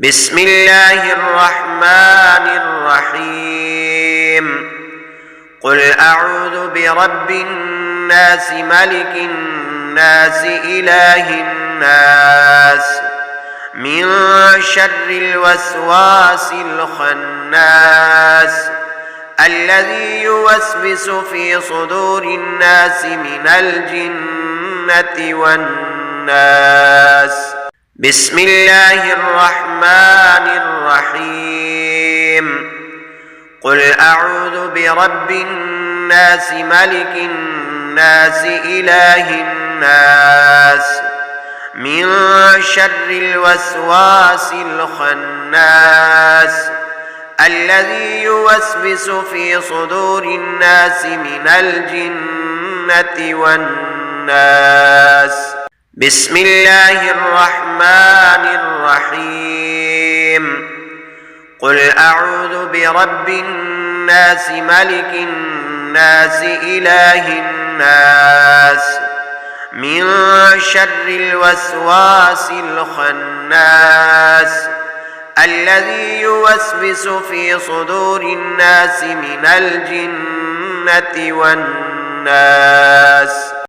بسم الله الرحمن الرحيم. قل أعوذ برب الناس ملك الناس إله الناس من شر الوسواس الخناس الذي يوسوس في صدور الناس من الجنة والناس. بسم الله الرحمن الرحيم. قل أعوذ برب الناس ملك الناس إله الناس من شر الوسواس الخناس الذي يوسوس في صدور الناس من الجنة والناس. بسم الله الرحمن الرحيم. قل أعوذ برب الناس ملك الناس إله الناس من شر الوسواس الخناس الذي يوسوس في صدور الناس من الجنة والناس.